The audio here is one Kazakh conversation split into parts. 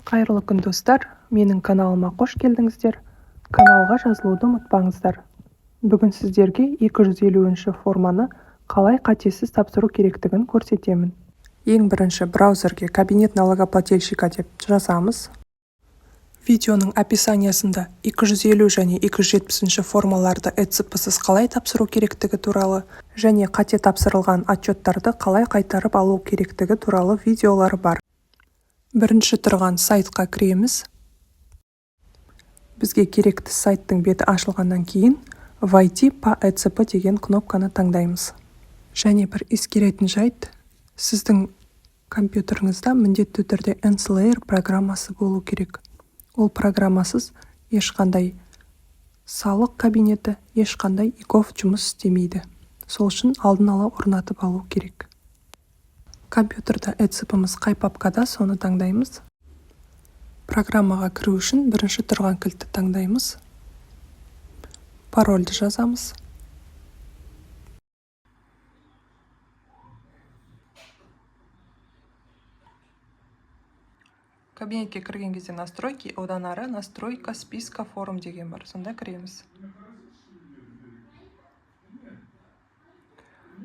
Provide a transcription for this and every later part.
Қайырлы күн достар, менің каналыма қош келдіңіздер. Каналға жазылуды ұмытпаңыздар. Бүгін сіздерге 250-ші форманы қалай қатесіз тапсыру керектігін көрсетемін. Ең бірінші браузерге кабинет налогоплательщика деп жазамыз. Видеоның описаниясында 250 және 270-ші формаларды ECP-сіз қалай тапсыру керектігі туралы және қате тапсырылған отчеттарды қалай қайтарып алу керектігі туралы видеолар бар. Бірінші тұрған сайтқа кіреміз. Бізге керекті сайттың беті ашылғаннан кейін «Войти по ECP» деген кнопканы таңдаймыз. Және бір ескеретін жайт, сіздің компьютеріңізде міндетті түрде NSLayer программасы болу керек. Ол программасыз ешқандай салық кабинеті, ешқандай ИКОВ жұмыс істемейді. Сол үшін алдын ала орнатып алу керек. Компьютерда ECP-міз қай папкада, соны таңдаймыз. Программаға кіру үшін бірінші тұрған кілтті таңдаймыз. Парольді жазамыз. Кабинетке кірген кезде настройки, одан ары настройка списка форм деген бар. Сонда кіреміз.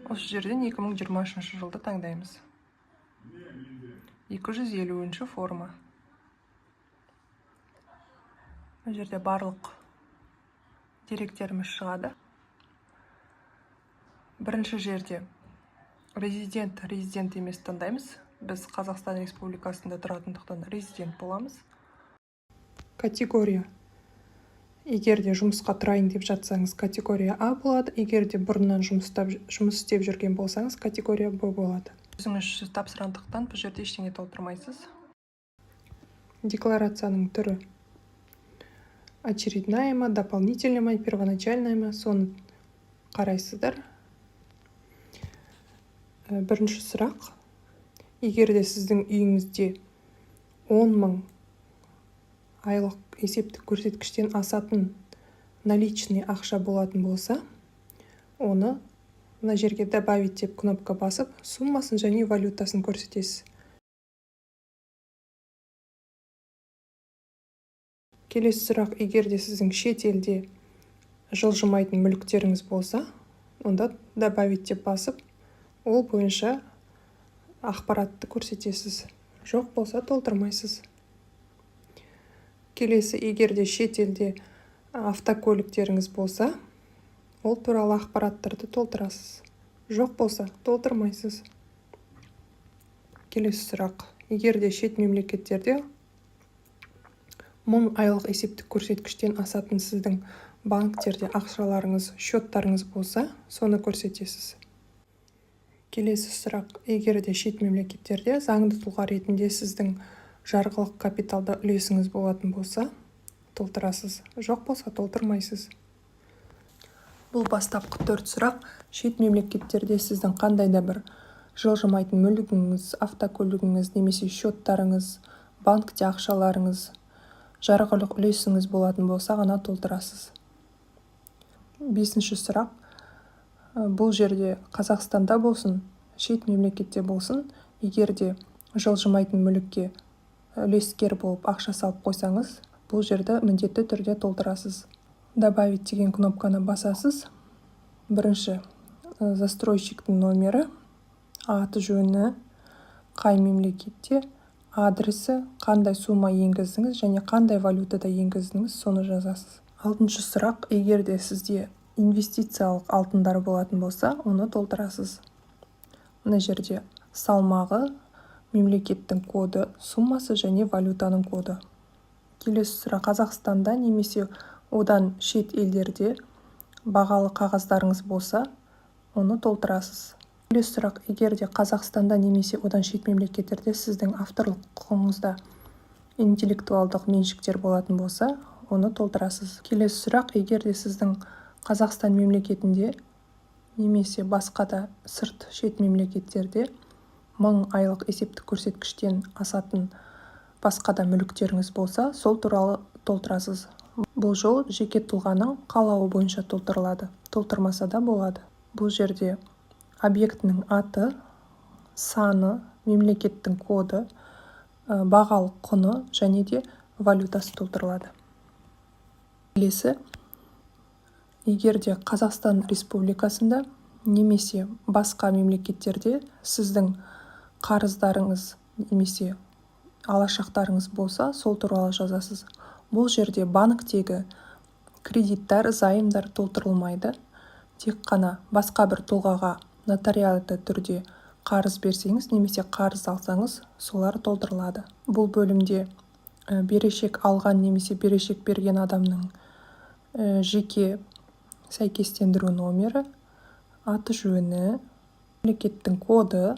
Осы жерден 2023 жылды таңдаймыз. 250-ші форма. Бұл жерде барлық деректеріміз шығады. Бірінші жерде резидент емес таңдаймыз. Біз Қазақстан Республикасында тұратындықтан резидент боламыз. Категория. Егер де жұмысқа тұрайын деп жатсаңыз, категория А болады. Егер де бұрыннан жұмыс істеп жүрген болсаңыз, категория Б болады. Өзіңіз тапсырғандықтан бұл жерде ештеңе толтырмайсыз. Декларацияның түрі. Очередная ма, дополнительная ма, первоначальная ма, соны қарайсыздар. Бірінші сұрақ. Егер де сіздің үйіңізде 10 000 айлық есептік көрсеткіштен асатын наличный ақша болатын болса, оны мына жерге добавить деп кнопка басып, суммасын және валютасын көрсетесіз. Келесі сұрақ, егер де сіздің шет елде жылжымайтын мүліктеріңіз болса, онда добавить деп басып, ол бойынша ақпаратты көрсетесіз. Жоқ болса толтырмайсыз. Келесі, егер де шет елде автокөліктеріңіз болса, ол туралы ақпараттарды толтырасыз. Жоқ болса толтырмайсыз. Келесі сұрақ, егер де шет мемлекеттерде 1000 айлық есептік көрсеткіштен асатын сіздің банктерде ақшаларыңыз, счеттарыңыз болса, соны көрсетесіз. Келесі сұрақ, егер де шет мемлекеттерде заңды тұлға ретінде сіздің жарғылық капиталда үлесіңіз болатын болса, толтырасыз. Жоқ болса толтырмайсыз. Бұл бастапқы 4 сұрақ. Шет мемлекеттерде сіздің қандай да бір жылжымайтын мүлігіңіз, автокөлігіңіз, немесе счеттарыңыз, банкте ақшаларыңыз, жарғылық үлесіңіз болатын болса ғана толтырасыз. 5-ші сұрақ. Бұл жерде Қазақстанда болсын, шет мемлекетте болсын, егер де жылжымайтын мүлікке үлескер болып ақша салып қойсаңыз, бұл жерді міндетті түрде толтырасыз. Добавить деген кнопканы басасыз. Бірінші застройщиктің номері, аты жөні, қай мемлекетте, адресі, қандай сумма енгіздіңіз және қандай валютада енгіздіңіз, соны жазасыз. 6-шы сұрақ, егер де сізде инвестициялық алтындар болатын болса, оны толтырасыз. Мына жерде салмағы, мемлекеттің коды, суммасы және валютаның коды. Келесі сұрақ, Қазақстанда немесе одан шет елдерде бағалы қағаздарыңыз болса, оны толтырасыз. Келесі сұрақ, егер де Қазақстанда немесе одан шет мемлекеттерде сіздің авторлық құқығыңызда интеллектуалдық меншіктер болатын болса, оны толтырасыз. Келесі сұрақ, егер де сіздің Қазақстан мемлекетінде немесе басқа да сырт шет мемлекеттерде 1000 айлық есептік көрсеткіштен асатын басқа да мүліктеріңіз болса, сол туралы толтырасыз. Бұл жол жеке тұлғаның қалауы бойынша толтырылады. Толтырмаса да болады. Бұл жерде объектінің аты, саны, мемлекеттің коды, бағалық құны және де валютасы толтырылады. Келесі, егер де Қазақстан Республикасында немесе басқа мемлекеттерде сіздің қарыздарыңыз немесе алашақтарыңыз болса, сол туралы жазасыз. Бұл жерде банктегі кредиттер, займдар толтырылмайды. Тек қана басқа бір тұлғаға нотариалды түрде қарыз берсеңіз немесе қарыз алсаңыз, солар толтырылады. Бұл бөлімде берешек алған немесе берешек берген адамның жеке сәйкестендіру номері, аты жөні, мемлекеттің коды,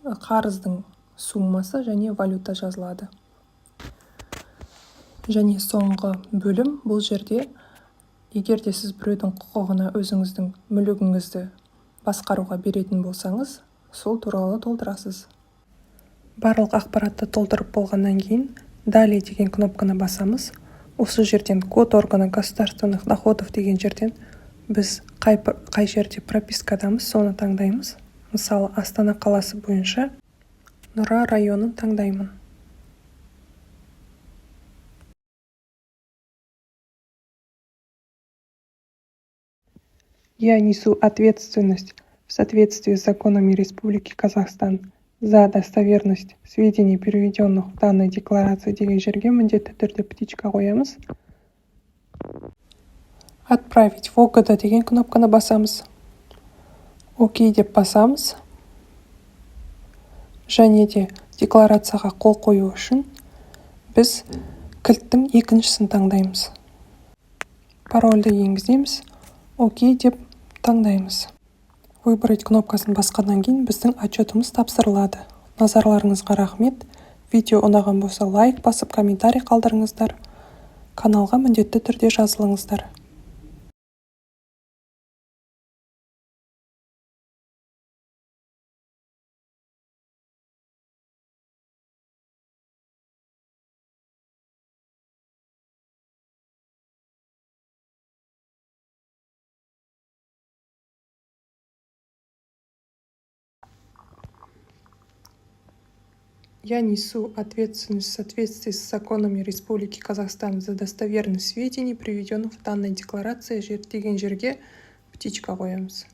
қарыздың суммасы және валюта жазылады. Және соңғы бөлім, бұл жерде егер де сіз біреудің құқығына өзіңіздің мүлігіңізді басқаруға беретін болсаңыз, сол туралы толтырасыз. Барлық ақпаратты толтырып болғаннан кейін «Далее» деген кнопканы басамыз. Осы жерден «Код органа государственных доходов» деген жерден біз қай жерде пропискадамыз, соны таңдаймыз. Мысалы, Астана қаласы бойынша Нұра районын таңдаймын. Я несу ответственность в соответствии с законами Республики Казахстан за достоверность сведений, переведенных в данной декларации деген жерге міндетті түрде птичка қоямыз. Отправить в ОГД деген кнопканы басамыз. Окей деп басамыз. Және де декларацияға қол қою үшін біз кілттің екіншісін таңдаймыз. Парольді енгіземіз. Окей деп таңдаймыз. Выбрать кнопкасын басқаннан кейін біздің отчетымыз тапсырылады. Назарларыңызға рахмет. Видео ұнаған болса лайк басып, комментарий қалдырыңыздар. Каналға міндетті түрде жазылыңыздар. Я несу ответственность в соответствии с законами Республики Казахстан за достоверность сведений, приведенных в данной декларации деген жерге птичка қоямыз.